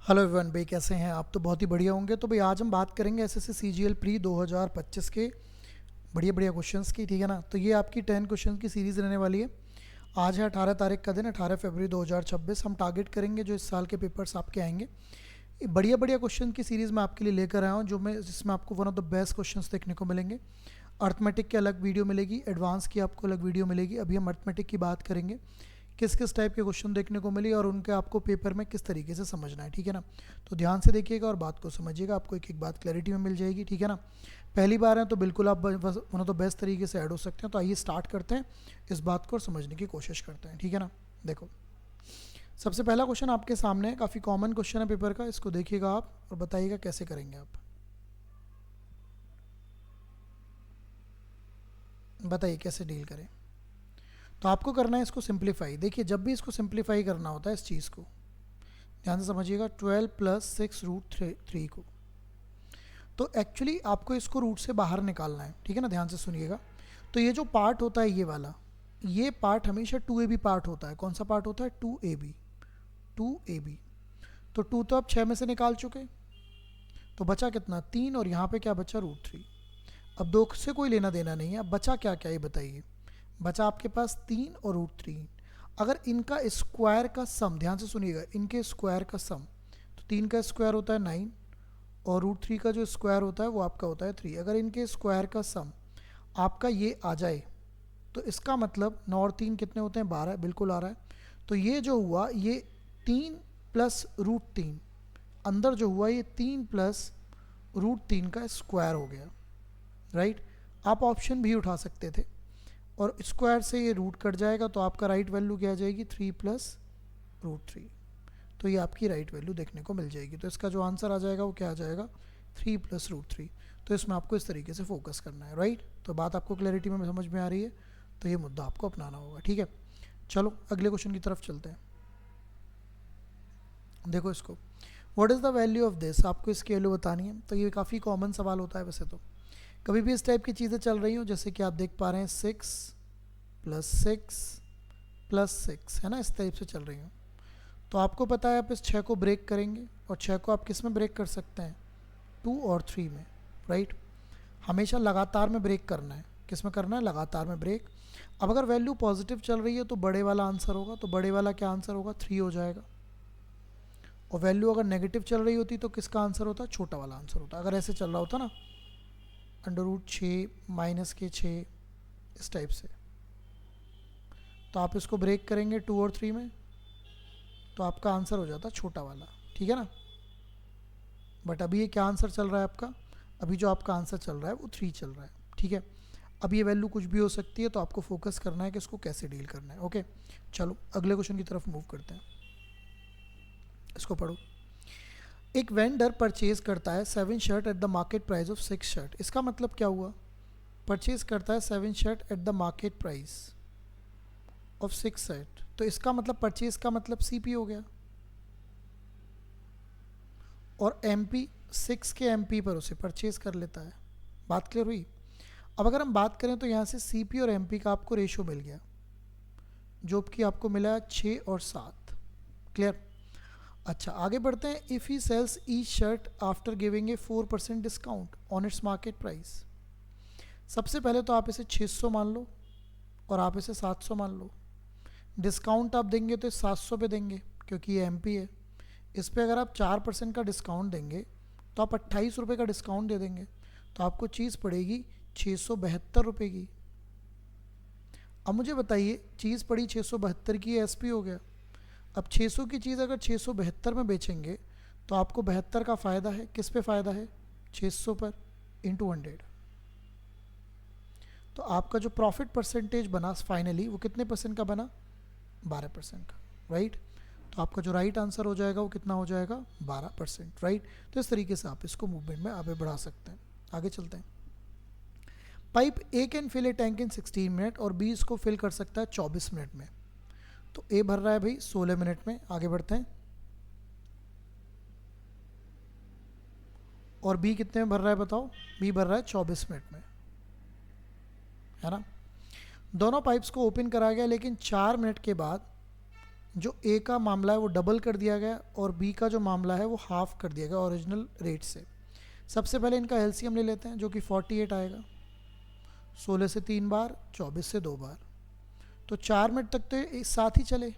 Hello everyone भाई, कैसे हैं आप? तो बहुत ही बढ़िया होंगे। तो भाई आज हम बात करेंगे एसएससी सीजीएल प्री 2025 के बढ़िया बढ़िया क्वेश्चंस की, ठीक है ना। तो ये आपकी 10 क्वेश्चंस की सीरीज़ रहने वाली है। आज है 18 तारीख का दिन, 18 फरवरी 2026। हम टारगेट करेंगे जो इस साल के पेपर्स आपके आएंगे। ये बढ़िया बढ़िया क्वेश्चन की सीरीज़ मैं आपके लिए लेकर आया हूँ, जिसमें आपको one of the best questions देखने को मिलेंगे। अर्थमेटिक की अलग वीडियो मिलेगी, एडवांस की आपको अलग वीडियो मिलेगी। अभी हम अर्थमेटिक की बात करेंगे, किस किस टाइप के क्वेश्चन देखने को मिले और उनके आपको पेपर में किस तरीके से समझना है, ठीक है ना। तो ध्यान से देखिएगा और बात को समझिएगा, आपको एक एक बात क्लैरिटी में मिल जाएगी, ठीक है ना। पहली बार है तो बिल्कुल आप वन ऑफ द बेस्ट तरीके से ऐड हो सकते हैं। तो आइए स्टार्ट करते हैं, इस बात को समझने की कोशिश करते हैं, ठीक है ना। देखो, सबसे पहला क्वेश्चन आपके सामने है, काफ़ी कॉमन क्वेश्चन है पेपर का। इसको देखिएगा आप और बताइएगा कैसे करेंगे आप। बताइए कैसे डील करें। तो आपको करना है इसको सिंप्लीफाई। देखिए, जब भी इसको सिंप्लीफाई करना होता है इस चीज़ को, ध्यान से समझिएगा, 12 + 6√3 को, तो एक्चुअली आपको इसको रूट से बाहर निकालना है, ठीक है ना। ध्यान से सुनिएगा। तो ये जो पार्ट होता है, ये वाला, ये पार्ट हमेशा 2ab पार्ट होता है। कौन सा पार्ट होता है? 2ab। 2ab। तो 2 तो आप 6 में से निकाल चुके, तो बचा कितना? 3। और यहाँ पे क्या बचा? √3। अब 2 से कोई लेना देना नहीं है। अब बचा क्या क्या, ये बताइए। बचा आपके पास 3 और √3। अगर इनका स्क्वायर का सम, ध्यान से सुनिएगा, इनके स्क्वायर का सम, तो 3 का स्क्वायर होता है 9 और √3 का जो स्क्वायर होता है वो आपका होता है 3। अगर इनके स्क्वायर का सम आपका ये आ जाए तो इसका मतलब 9 और 3 कितने होते हैं? 12। बिल्कुल आ रहा है। तो ये जो हुआ, ये 3 + √3, अंदर जो हुआ ये 3 + √3 का स्क्वायर हो गया, राइट। आप ऑप्शन भी उठा सकते थे और स्क्वायर से ये रूट कट जाएगा, तो आपका राइट वैल्यू क्या आ जाएगी? 3 + √3। तो ये आपकी राइट वैल्यू देखने को मिल जाएगी। तो इसका जो आंसर आ जाएगा वो क्या आ जाएगा? 3 + √3। तो इसमें आपको इस तरीके से फोकस करना है, राइट। तो बात आपको क्लैरिटी में समझ में आ रही है, तो ये मुद्दा आपको अपनाना होगा, ठीक है। चलो अगले क्वेश्चन की तरफ चलते हैं। देखो इसको, what is the value of this, आपको इसकी वैल्यू बतानी है। तो ये काफ़ी कॉमन सवाल होता है वैसे तो। कभी भी इस टाइप की चीज़ें चल रही हो, जैसे कि आप देख पा रहे हैं 6 + 6 + 6, है ना, इस टाइप से चल रही हो। तो आपको पता है आप इस 6 को ब्रेक करेंगे, और 6 को आप किस में ब्रेक कर सकते हैं? 2 और 3 में, राइट। हमेशा लगातार में ब्रेक करना है। किस में करना है? लगातार में ब्रेक। अब अगर वैल्यू पॉजिटिव चल रही है तो बड़े वाला आंसर होगा, तो बड़े वाला क्या आंसर होगा? 3 हो जाएगा। और वैल्यू अगर नेगेटिव चल रही होती तो किसका आंसर होता? छोटा वाला आंसर होता। अगर ऐसे चल रहा होता ना, √6 -6, इस टाइप से, तो आप इसको ब्रेक करेंगे 2 और 3 में, तो आपका आंसर हो जाता छोटा वाला, ठीक है ना। बट अभी ये क्या आंसर चल रहा है आपका? अभी जो आपका आंसर चल रहा है वो 3 चल रहा है, ठीक है। अब ये वैल्यू कुछ भी हो सकती है, तो आपको फोकस करना है कि इसको कैसे डील करना है, ओके। चलो अगले क्वेश्चन की तरफ मूव करते हैं। इसको पढ़ो। एक वेंडर परचेज करता है 7 shirt at the market price of 6 shirt. इसका मतलब क्या हुआ? परचेज करता है 7 shirt at the market price of 6 shirt, तो इसका मतलब परचेज का मतलब सीपी हो गया, और एमपी 6 के एमपी पर उसे परचेज कर लेता है। बात क्लियर हुई? अब अगर हम बात करें तो यहाँ से सीपी और एमपी का आपको रेशो मिल गया, जो कि आपको मिला 6 और 7। क्लियर? अच्छा, आगे बढ़ते हैं। If he sells each shirt after giving a 4% discount on its market price. सबसे पहले तो आप इसे 600 मान लो और आप इसे 700 मान लो। डिस्काउंट आप देंगे तो 700 पे देंगे क्योंकि ये एमपी है। इस पर अगर आप 4% का डिस्काउंट देंगे तो आप 28 रुपये का डिस्काउंट दे देंगे, तो आपको चीज़ पड़ेगी 672 रुपये की। अब मुझे बताइए, चीज़ पड़ी 672 की, एसपी हो गया। अब 600 की चीज़ अगर 672 में बेचेंगे तो आपको 72 का फ़ायदा है। किस पे फ़ायदा है? 600 पर इंटू 100। तो आपका जो प्रॉफिट परसेंटेज बना फाइनली, वो कितने परसेंट का बना? 12% का, राइट। तो आपका जो राइट आंसर हो जाएगा वो कितना हो जाएगा? 12%, राइट। तो इस तरीके से आप इसको मूवमेंट में आगे बढ़ा सकते हैं। आगे चलते हैं। Pipe A can fill a tank in 16 minute और बी इसको फिल कर सकता है 24 मिनट में। तो ए भर रहा है भाई 16 मिनट में। आगे बढ़ते हैं। और बी कितने में भर रहा है बताओ? बी भर रहा है 24 मिनट में, है ना। दोनों पाइप्स को ओपन कराया गया, लेकिन 4 मिनट के बाद जो ए का मामला है वो डबल कर दिया गया और बी का जो मामला है वो हाफ कर दिया गया ओरिजिनल रेट से। सबसे पहले इनका एलसीएम ले लेते हैं जो कि 48 आएगा। 16 से 3 बार, 24 से 2 बार, तो 4 मिनट तक तो एक साथ ही चले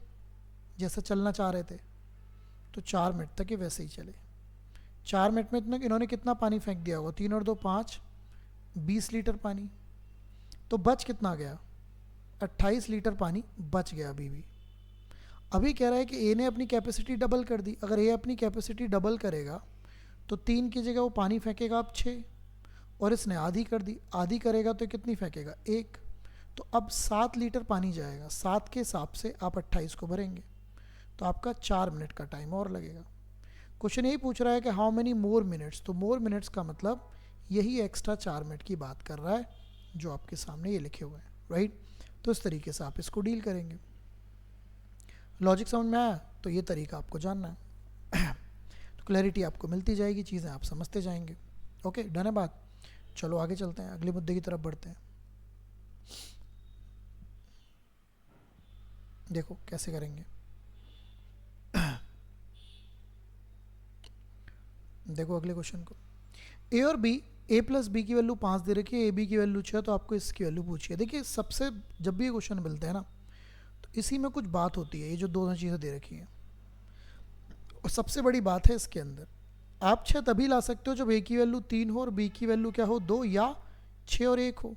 जैसा चलना चाह रहे थे, तो 4 मिनट तक ये वैसे ही चले। 4 मिनट में इन्होंने कितना पानी फेंक दिया होगा? 3 और 2 5, 20 लीटर पानी। तो बच कितना गया? 28 लीटर पानी बच गया अभी भी। अभी कह रहा है कि ए ने अपनी कैपेसिटी डबल कर दी। अगर ए अपनी कैपेसिटी डबल करेगा तो 3 की जगह वो पानी फेंकेगा अब 6, और इसने आधी कर दी। आधी करेगा तो कितनी फेंकेगा? 1। तो अब 7 लीटर पानी जाएगा। 7 के हिसाब से आप 28 को भरेंगे तो आपका 4 मिनट का टाइम और लगेगा। क्वेश्चन यही पूछ रहा है कि हाउ मेनी मोर मिनट्स, तो मोर मिनट्स का मतलब यही एक्स्ट्रा 4 मिनट की बात कर रहा है जो आपके सामने ये लिखे हुए हैं, राइट। तो इस तरीके से आप इसको डील करेंगे। लॉजिक समझ में आया? तो ये तरीका आपको जानना है। तो क्लैरिटी आपको मिलती जाएगी, चीज़ें आप समझते जाएंगे। ओके, डन है बात। चलो आगे चलते हैं, अगले मुद्दे की तरफ बढ़ते हैं। देखो कैसे करेंगे। देखो अगले क्वेश्चन को, ए और बी, ए प्लस बी की वैल्यू 5 दे रखी है, ए बी की वैल्यू 6, तो आपको इसकी वैल्यू पूछी है। देखिए सबसे जब भी ये क्वेश्चन मिलते हैं ना तो इसी में कुछ बात होती है, ये जो दोनों चीज़ें दे रखी हैं। और सबसे बड़ी बात है इसके अंदर, आप 6 तभी ला सकते हो जब ए की वैल्यू 3 हो और बी की वैल्यू क्या हो? 2, या 6 और 1 हो।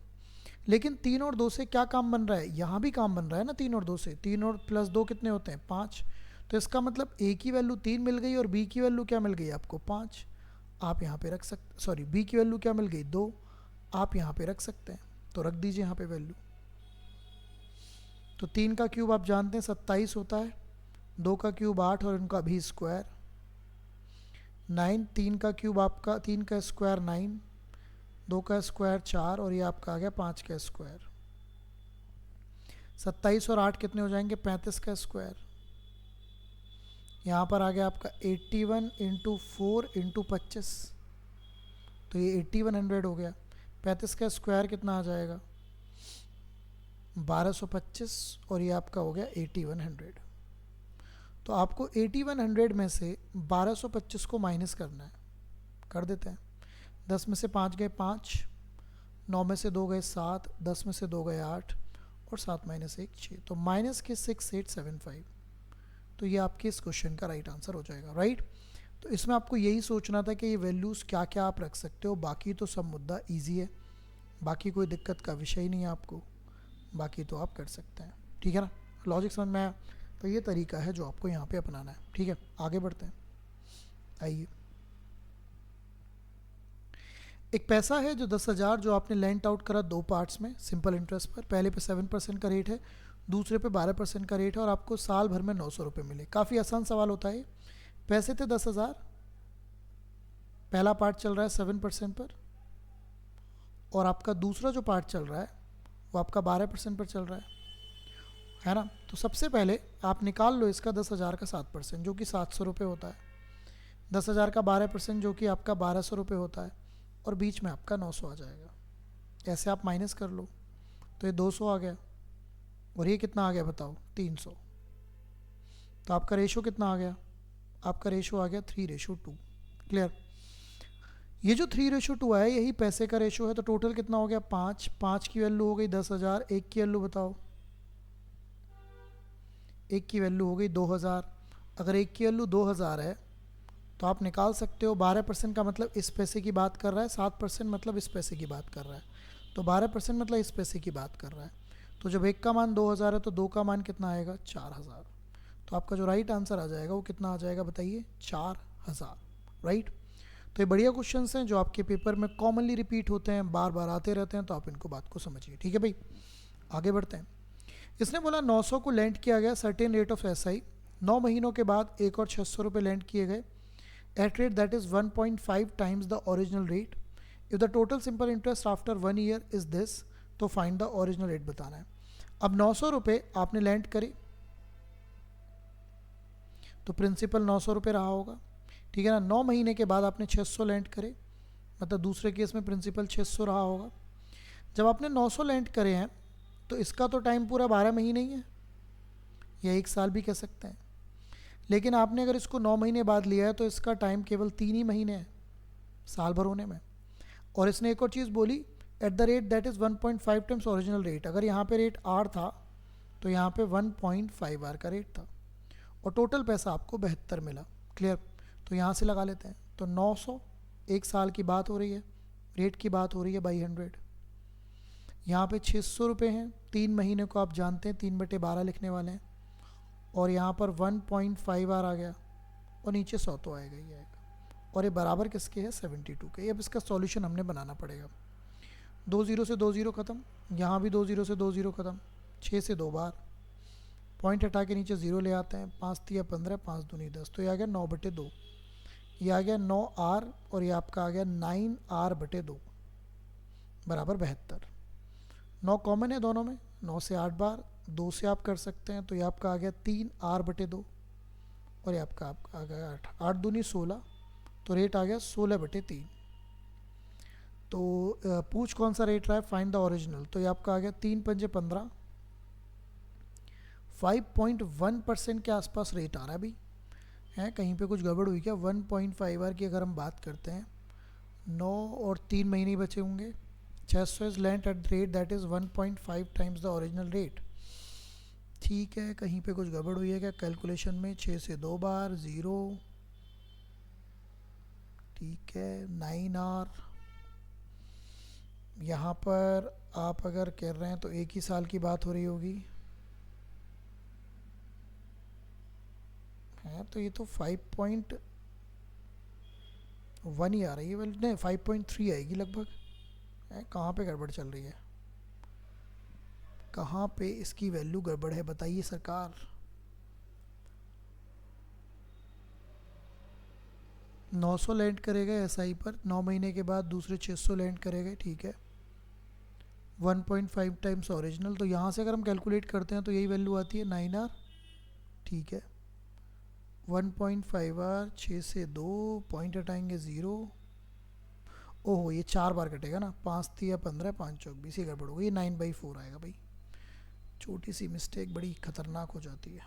लेकिन 3 और 2 से क्या काम बन रहा है? यहाँ भी काम बन रहा है ना 3 और 2 से। 3 और प्लस 2 कितने होते हैं? 5। तो इसका मतलब ए की वैल्यू 3 मिल गई और बी की वैल्यू क्या मिल गई आपको? 5। आप यहाँ पे रख सकते, सॉरी बी की वैल्यू क्या मिल गई? 2। आप यहाँ पे रख सकते हैं, तो रख दीजिए यहाँ पे वैल्यू। तो 3 का क्यूब आप जानते हैं 27 होता है, 2 का क्यूब 8 और इनका भी स्क्वायर 9। 3 का क्यूब आपका, 3 का स्क्वायर 9, 2 का स्क्वायर 4 और ये आपका आ गया 5 का स्क्वायर। 27 और 8 कितने हो जाएंगे? 35 का स्क्वायर। यहाँ पर आ गया आपका 81 इंटू 4 इंटू 25, तो ये 8100 हो गया। 35 का स्क्वायर कितना आ जाएगा? 1225 और ये आपका हो गया 8100। तो आपको 8100 में से 1225 को माइनस करना है। कर देते हैं। 10 में से 5 गए 5, 9 में से 2 गए 7, 10 में से 2 गए 8 और 7 माइनस 1 6, तो माइनस के 6875। तो ये आपके इस क्वेश्चन का राइट आंसर हो जाएगा, राइट। तो इसमें आपको यही सोचना था कि ये वैल्यूज़ क्या क्या आप रख सकते हो। बाकी तो सब मुद्दा ईजी है, बाकी कोई दिक्कत का विषय ही नहीं है आपको, बाकी तो आप कर सकते हैं, ठीक है ना। लॉजिक समझ में आया? तो ये तरीका है जो आपको यहाँ पे अपनाना है, ठीक है। आगे बढ़ते हैं, आइए। एक पैसा है जो 10,000 जो आपने लेंट आउट करा 2 पार्ट्स में सिंपल इंटरेस्ट पर। पहले पे 7% का रेट है, दूसरे पे 12% का रेट है और आपको साल भर में 900 रुपये मिले। काफ़ी आसान सवाल होता है। पैसे थे 10,000, पहला पार्ट चल रहा है 7% पर और आपका दूसरा जो पार्ट चल रहा है वो आपका 12% पर चल रहा है ना। तो सबसे पहले आप निकाल लो इसका 10,000 का 7% जो कि 700 रुपये होता है, 10,000 का 12% जो कि आपका 1200 रुपये होता है और बीच में आपका 900 आ जाएगा। ऐसे आप माइनस कर लो तो ये 200 आ गया और ये कितना आ गया बताओ? 300। तो आपका रेशो कितना आ गया? आपका रेशो आ गया 3:2। क्लियर? ये जो 3:2 आया यही पैसे का रेशो है। तो टोटल कितना हो गया? 5। 5 की वैल्यू हो गई 10,000, 1 की वैल्यू बताओ? 1 की वैल्यू हो गई 2,000। अगर 1 की वैल्यू 2,000 है तो आप निकाल सकते हो 12% का मतलब इस पैसे की बात कर रहा है, 7% मतलब इस पैसे की बात कर रहा है, तो 12% मतलब इस पैसे की बात कर रहा है। तो जब 1 का मान 2,000 है तो 2 का मान कितना आएगा? 4,000। तो आपका जो राइट आंसर आ जाएगा वो कितना आ जाएगा बताइए? 4,000, राइट। तो ये बढ़िया क्वेश्चन हैं जो आपके पेपर में कॉमनली रिपीट होते हैं, बार बार आते रहते हैं, तो आप इनको बात को समझिए, ठीक है भाई। आगे बढ़ते हैं। इसने बोला 900 को लेंट किया गया सर्टेन रेट ऑफ एसआई, 9 महीनों के बाद एक और 600 रुपये लेंट किए गए at rate that is 1.5 times the original rate. If the total simple interest after 1 year is this, तो फाइंड द ओरिजिनल रेट बताना है। अब 900 रुपये आपने लेंट करे तो प्रिंसिपल 900 रुपये रहा होगा, ठीक है ना। 9 महीने के बाद आपने 600 लेंट करे, मतलब दूसरे केस में प्रिंसिपल 600 रहा होगा। जब आपने 900 लेंट करे हैं तो इसका तो टाइम पूरा 12 महीने ही है, या 1 साल भी कह सकते हैं। लेकिन आपने अगर इसको 9 महीने बाद लिया है तो इसका टाइम केवल 3 ही महीने है साल भर होने में। और इसने एक और चीज़ बोली, at the rate that is 1.5 times original rate. अगर यहाँ पे रेट आर था तो यहाँ पे 1.5 आर का रेट था, और टोटल पैसा आपको 72 मिला। क्लियर? तो यहाँ से लगा लेते हैं। तो 900 1 साल की बात हो रही है, रेट की बात हो रही है बाई 100। यहाँ पे 600 रुपये हैं, 3 महीने को आप जानते हैं 3/12 लिखने वाले हैं, और यहाँ पर 1.5 आर आ गया, और नीचे 100 तो आएगा ही आएगा। और ये बराबर किसके है? 72 के। अब इसका सॉल्यूशन हमने बनाना पड़ेगा। 2 0 से 2 0 ख़त्म, यहाँ भी 2 0 से 2 0 ख़त्म, 6 से 2 बार, पॉइंट हटा के नीचे 0 ले आते हैं, 5 3 15, 5 दूनी 10, तो ये आ गया 9/2। ये आ गया 9 आर, और ये आपका आ गया 9 R/2 बराबर 72। 9 कॉमन है दोनों में, 9 से 8 बार, 2 से आप कर सकते हैं, तो ये आपका आ गया 3 R/2, और ये आपका आ गया 8, 8 दूनी 16, तो रेट आ गया 16/3। तो पूछ कौन सा रेट रहा है? Find the original. तो ये आपका आ गया 3 पंजे 15, 5.1% के आसपास रेट आ रहा है अभी है। कहीं पे कुछ गड़बड़ हुई क्या? 1.5 आर की अगर हम बात करते हैं, 9 और 3 महीने बचे होंगे, 600 is land at the rate that is 1.5 times the original rate. ठीक है, कहीं पे कुछ गड़बड़ हुई है क्या कैलकुलेशन में? 6 से 2 बार, 0, ठीक है, 9 आर। यहाँ पर आप अगर कर रहे हैं तो 1 ही साल की बात हो रही होगी है, तो ये तो 5.1 ही आ रही है, वेल नहीं 5.3 आएगी लगभग है। कहाँ पे गड़बड़ चल रही है? कहाँ पे इसकी वैल्यू गड़बड़ है बताइए सरकार। 900 लैंड करेगा एसआई पर, 9 महीने के बाद दूसरे 600 लैंड करेगा, ठीक है, 1.5 टाइम्स ओरिजिनल। तो यहाँ से अगर हम कैलकुलेट करते हैं तो यही वैल्यू आती है 9 आर, ठीक है, 1.5 आर, 6 से 2, पॉइंट हटाएंगे 0, ओहो ये 4 बार कटेगा ना, 5 3 15, 5 चौक 20, ही गड़बड़ होगी, ये 9/4 आएगा भाई। छोटी सी मिस्टेक बड़ी खतरनाक हो जाती है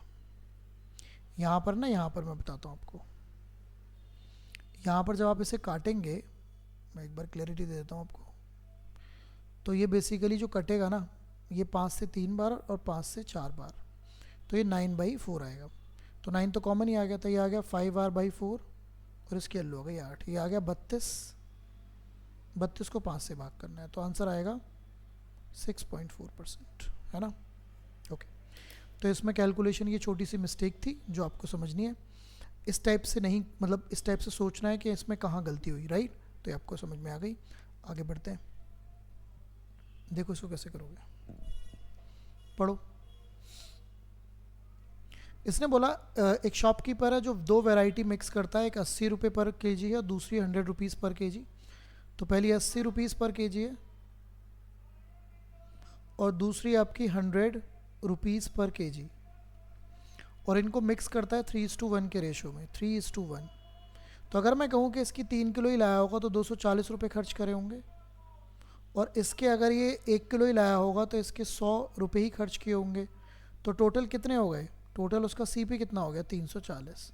यहाँ पर ना। यहाँ पर मैं बताता हूँ आपको, यहाँ पर जब आप इसे काटेंगे, मैं एक बार क्लैरिटी दे देता हूँ आपको, तो ये बेसिकली जो कटेगा ना, ये 5 से 3 बार और 5 से 4 बार, तो ये 9/4 आएगा। तो 9 तो कॉमन ही आ गया, तो ये आ गया 5R/4, और इसकी वैल्यू हो गई 8, ये आ गया 32। 32 को 5 से भाग करना है, तो आंसर आएगा 6.4%, है ना। ओके, तो इसमें कैलकुलेशन ये छोटी सी मिस्टेक थी जो आपको समझनी है। इस टाइप से नहीं, मतलब इस टाइप से सोचना है कि इसमें कहाँ गलती हुई, राइट। तो ये आपको समझ में आ गई। आगे बढ़ते हैं, देखो इसको कैसे करोगे, पढ़ो। इसने बोला एक शॉपकीपर है जो 2 वैरायटी मिक्स करता है, एक 80 रुपये पर केजी है और दूसरी 100 रुपीज़ पर केजी। तो पहली 80 रुपीज़ पर केजी है और दूसरी आपकी 100 रुपीज़ पर केजी, और इनको मिक्स करता है 3:1 के रेशो में, 3:1। तो अगर मैं कहूँ कि इसकी 3 किलो ही लाया होगा तो 240 रुपये खर्च करे होंगे, और इसके अगर ये 1 किलो ही लाया होगा तो इसके 100 रुपये ही खर्च किए होंगे। तो टोटल कितने हो गए? टोटल उसका सीपी कितना हो गया? 340।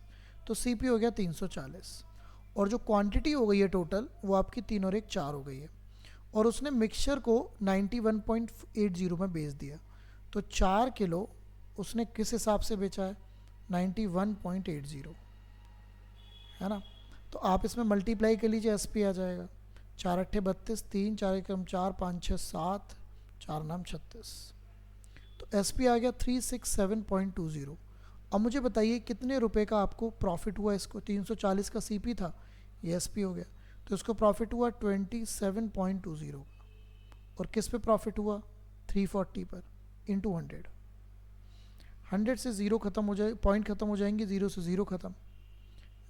तो सीपी हो गया 340, और जो क्वांटिटी हो गई है टोटल वो आपकी 3 और 1 4 हो गई है, और उसने मिक्सचर को 91.80 में बेच दिया। तो 4 किलो उसने किस हिसाब से बेचा है? 91.80, है ना। तो आप इसमें मल्टीप्लाई कर लीजिए, एस पी आ जाएगा, 4 8 32, 3 4 1 4, 5 6 7, 4 9 36। तो एस पी आ गया 367.20। अब मुझे बताइए कितने रुपए का आपको प्रॉफिट हुआ इसको? 340 का सीपी था, ये एस पी हो गया, तो इसको प्रॉफिट हुआ 27.20, और किस पे प्रॉफिट हुआ? 340 पर, इंटू 100। 100 से 0 ख़त्म हो जाए, पॉइंट ख़त्म हो जाएंगे, 0 से 0 ख़त्म,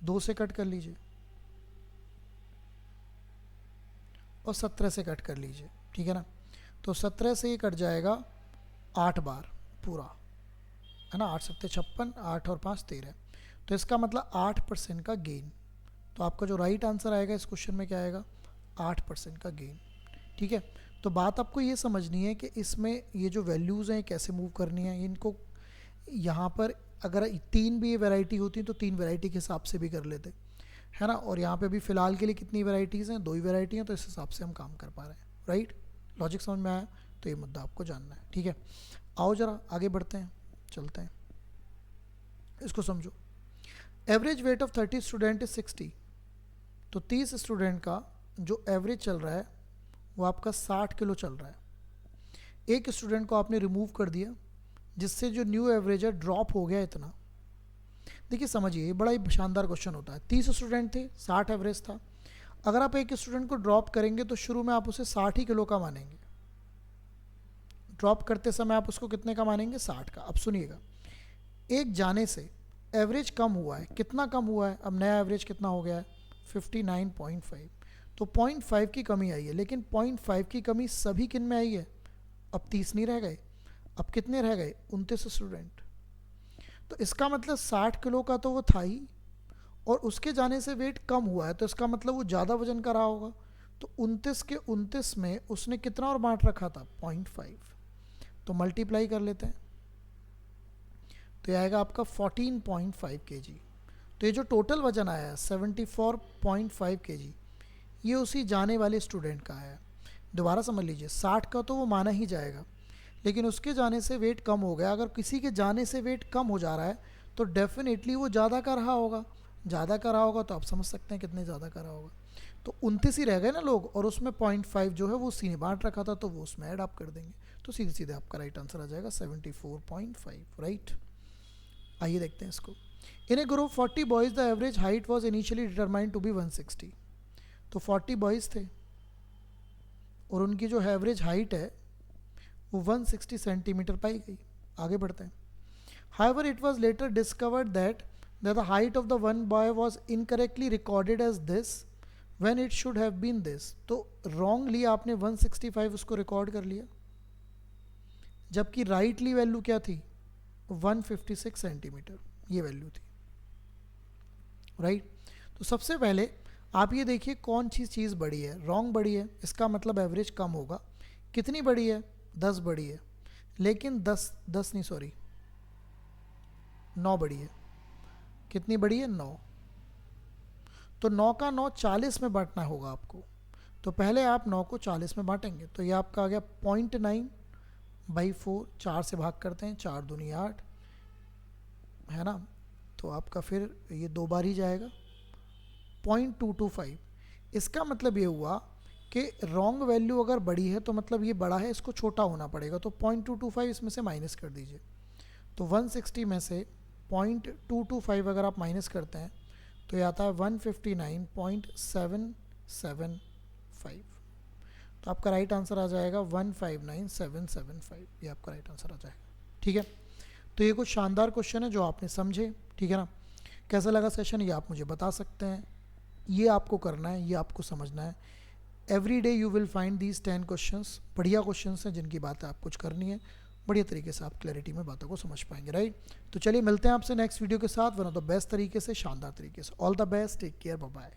2 से कट कर लीजिए और 17 से कट कर लीजिए, ठीक है ना। तो 17 से ये कट जाएगा 8 बार पूरा, है ना, 8 7 56, 8 और 5 13। तो इसका मतलब 8% का गेन। तो आपका जो राइट आंसर आएगा इस क्वेश्चन में क्या आएगा? 8% का गेन, ठीक है। तो बात आपको ये समझनी है कि इसमें ये जो वैल्यूज़ हैं कैसे मूव करनी है, इनको यहाँ पर अगर 3 भी वैरायटी होती तो 3 वैरायटी के हिसाब से भी कर लेते, है ना। और यहाँ पे भी फ़िलहाल के लिए कितनी वैरायटीज़ हैं, 2 ही वैरायटी हैं, तो इस हिसाब से हम काम कर पा रहे हैं, राइट। लॉजिक समझ में आया, तो ये मुद्दा आपको जानना है, ठीक है। आओ ज़रा आगे बढ़ते हैं, चलते हैं, इसको समझो। Average weight of 30 student is 60, तो 30 स्टूडेंट का जो एवरेज चल रहा है वो आपका 60 किलो चल रहा है। एक स्टूडेंट को आपने रिमूव कर दिया, जिससे जो न्यू एवरेज है ड्रॉप हो गया इतना। देखिए समझिए, ये बड़ा ही शानदार क्वेश्चन होता है। 30 स्टूडेंट थे, 60 एवरेज था। अगर आप एक स्टूडेंट को ड्रॉप करेंगे तो शुरू में आप उसे 60 ही किलो का मानेंगे। ड्रॉप करते समय आप उसको कितने का मानेंगे, 60 का। अब सुनिएगा, एक जाने से एवरेज कम हुआ है, कितना कम हुआ है, अब नया एवरेज कितना हो गया है, 59.5। तो 0.5 की कमी आई है, लेकिन 0.5 की कमी सभी किन में आई है, अब 30 नहीं रह गए, अब कितने रह गए, 29 स्टूडेंट। तो इसका मतलब 60 किलो का तो वो था ही, और उसके जाने से वेट कम हुआ है, तो इसका मतलब वो ज़्यादा वजन का रहा होगा। तो 29 के 29 में उसने कितना और बांट रखा था, 0.5। तो मल्टीप्लाई कर लेते हैं, तो ये आएगा आपका 14.5 kg। तो ये जो टोटल वजन आया है 74.5 kg, ये उसी जाने वाले स्टूडेंट का है। दोबारा समझ लीजिए, 60 का तो वो माना ही जाएगा, लेकिन उसके जाने से वेट कम हो गया। अगर किसी के जाने से वेट कम हो जा रहा है तो डेफिनेटली वो ज़्यादा का रहा होगा, ज़्यादा का रहा होगा तो आप समझ सकते हैं कितने ज़्यादा का रहा होगा। तो 29 ही रह गए ना लोग, और उसमें 0.5 जो है वो उसी ने बांट रखा था, तो वो उसमें ऐड आप कर देंगे, तो सीधे सीधे आपका राइट आंसर आ जाएगा 74.5, राइट। आइए देखते हैं इसको। In a group 40 boys the average height was initially determined to be 160। तो 40 बॉयज़ थे और उनकी जो एवरेज हाइट है वो 160 सेंटीमीटर पाई गई। आगे बढ़ते हैं। However it was later discovered that the height of the one boy was incorrectly recorded as this when it should have been this. तो रॉन्गली आपने 165 उसको रिकॉर्ड कर लिया, जबकि राइटली वैल्यू क्या थी, 156 सेंटीमीटर ये वैल्यू थी, राइट। तो सबसे पहले आप ये देखिए कौन सी चीज़ बड़ी है, रॉन्ग बड़ी है, इसका मतलब एवरेज कम होगा। कितनी बड़ी है, 10 बड़ी है, लेकिन 10 नहीं सॉरी 9 बड़ी है। कितनी बड़ी है, 9। तो 9 का 9 40 में बांटना होगा आपको, तो पहले आप 9 को 40 में बांटेंगे, तो ये आपका आ गया 0.9/4, 4 से भाग करते हैं, 4 दूनी 8, है ना। तो आपका फिर ये 2 बार ही जाएगा, 0.225। इसका मतलब ये हुआ कि रॉन्ग वैल्यू अगर बड़ी है तो मतलब ये बड़ा है, इसको छोटा होना पड़ेगा। तो 0.225 इसमें से माइनस कर दीजिए, तो 160 में से 0.225 अगर आप माइनस करते हैं तो ये आता है 159.775। तो आपका राइट आंसर आ जाएगा 159.775, ये आपका राइट आंसर आ जाएगा, ठीक है। तो ये कुछ शानदार क्वेश्चन है जो आपने समझे, ठीक है ना। कैसा लगा सेशन ये आप मुझे बता सकते हैं। ये आपको करना है, ये आपको समझना है। Every day you will find these 10 questions, बढ़िया क्वेश्चंस हैं जिनकी बातें आप कुछ करनी है, बढ़िया तरीके से आप क्लैरिटी में बातों को समझ पाएंगे, राइट। तो चलिए मिलते हैं आपसे नेक्स्ट वीडियो के साथ, वन ऑफ द बेस्ट तरीके से, शानदार तरीके से। All the best, take care, bye bye.